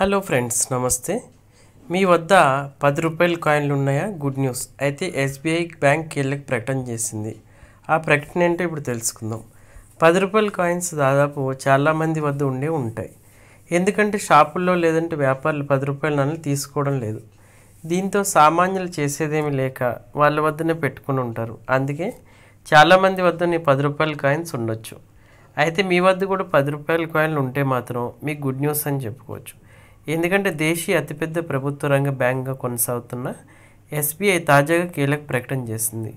Hello friends, నమస్తే. మీ వద్ద 10 రూపాయల కాయిన్లు ఉన్నాయా? Good news. అయితే ఎస్బీఐ బ్యాంక్ కీలక ప్రకటన చేసింది. ఆ ప్రకటన ఏంటో ఇప్పుడు తెలుసుకుందాం. 10 రూపాయల కాయిన్స్ దాదాపు చాలామంది వద్ద ఉంటాయి. ఎందుకంటే షాపుల్లో లేదంటే వ్యాపారులు 10 రూపాయల నాణ్యాలు తీసుకోవడం లేదు. దీంతో సామాన్యులు చేసేదేమీ లేక వాళ్ళ వద్దనే పెట్టుకుని ఉంటారు. అందుకే చాలామంది వద్ద 10 రూపాయల కాయిన్స్ ఉండొచ్చు. అయితే మీ వద్ద కూడా 10 రూపాయల కాయిన్లు ఉంటే మాత్రం మీకు గుడ్ న్యూస్ అని చెప్పుకోవచ్చు. ఎందుకంటే దేశీయ అతిపెద్ద ప్రభుత్వ రంగ బ్యాంక్గా కొనసాగుతున్న ఎస్బీఐ తాజాగా కీలక ప్రకటన చేసింది.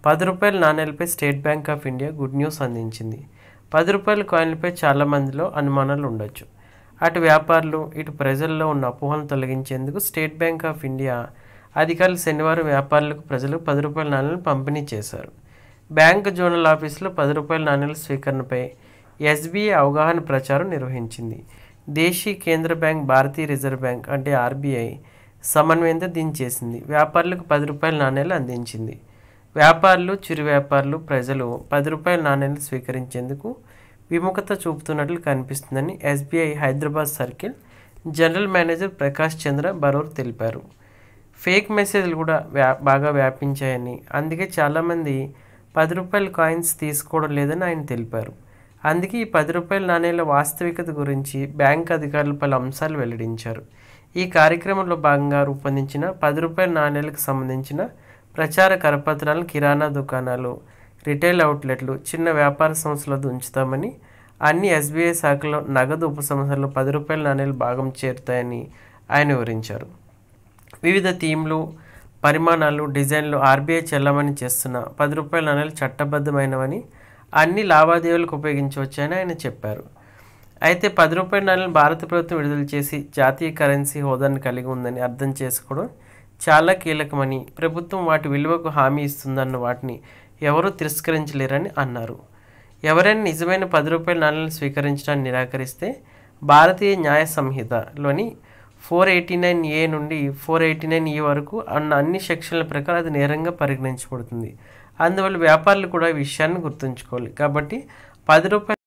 10 రూపాయల నాణేలపై State Bank of India good news అందించింది. 10 రూపాయల కాయిన్లపై చాలామందిలో అనుమానాలు ఉండొచ్చు. అటు వ్యాపారులు ఇటు ప్రజల్లో ఉన్న అపోహలను తొలగించేందుకు స్టేట్ బ్యాంక్ ఆఫ్ ఇండియా అధికారులు శనివారం వ్యాపారులకు ప్రజలకు 10 రూపాయల నాణేలను పంపిణీ చేశారు. బ్యాంక్ జోనల్ ఆఫీసులో 10 రూపాయల నాణేల స్వీకరణపై ఎస్బీఐ అవగాహన ప్రచారం నిర్వహించింది. దేశీయ కేంద్ర బ్యాంక్ భారతీయ రిజర్వ్ బ్యాంక్ అంటే ఆర్బీఐ సమన్వయంతో దీన్ని చేసింది. వ్యాపారులకు 10 రూపాయల నాణేలు అందించింది. వ్యాపారులు, చిరు వ్యాపారులు, ప్రజలు 10 రూపాయల నాణేలు స్వీకరించేందుకు విముఖత చూపుతున్నట్లు కనిపిస్తుందని SBI Hyderabad circle general manager Prakash Chandra బరోర్ తెలిపారు. ఫేక్ మెసేజ్లు కూడా బాగా వ్యాపించాయని, అందుకే చాలామంది 10 రూపాయల కాయిన్స్ తీసుకోవడం లేదని ఆయన తెలిపారు. అందుకే ఈ 10 రూపాయల నాణేల వాస్తవికత గురించి బ్యాంక్ అధికారులు పలు అంశాలు వెల్లడించారు. ఈ కార్యక్రమంలో భాగంగా రూపొందించిన 10 రూపాయల నాణేలకు సంబంధించిన ప్రచార కరపత్రాలను కిరాణా దుకాణాలు, రిటైల్ అవుట్లెట్లు, చిన్న వ్యాపార సంస్థల వద్ద ఉంచుతామని, అన్ని ఎస్బీఐ శాఖల్లో నగదు ఉపసంహరణలో 10 రూపాయల నాణేలు భాగం చేరుతాయని ఆయన వివరించారు. వివిధ థీమ్లు, పరిమాణాలు, డిజైన్లు ఆర్బీఐ చెల్లమని చేస్తున్న 10 రూపాయల నాణేలు చట్టబద్ధమైనవని, అన్ని లావాదేవీలకు ఉపయోగించవచ్చని ఆయన చెప్పారు. అయితే 10 రూపాయల నాణేలను భారత ప్రభుత్వం విడుదల చేసి జాతీయ కరెన్సీ హోదాను కలిగి ఉందని అర్థం చేసుకోవడం చాలా కీలకమని, ప్రభుత్వం వాటి విలువకు హామీ ఇస్తుందన్న వాటిని ఎవరూ తిరస్కరించలేరని అన్నారు. ఎవరైనా నిజమైన 10 రూపాయల నాణేలను స్వీకరించడాన్ని నిరాకరిస్తే భారతీయ న్యాయ సంహితలోని 489A నుండి 489E వరకు అన్న అన్ని సెక్షన్ల ప్రకారం అది నేరంగా పరిగణించబడుతుంది. అందువల్ల వ్యాపారులు కూడా ఈ విషయాన్ని గుర్తుంచుకోవాలి. కాబట్టి 10 రూపాయల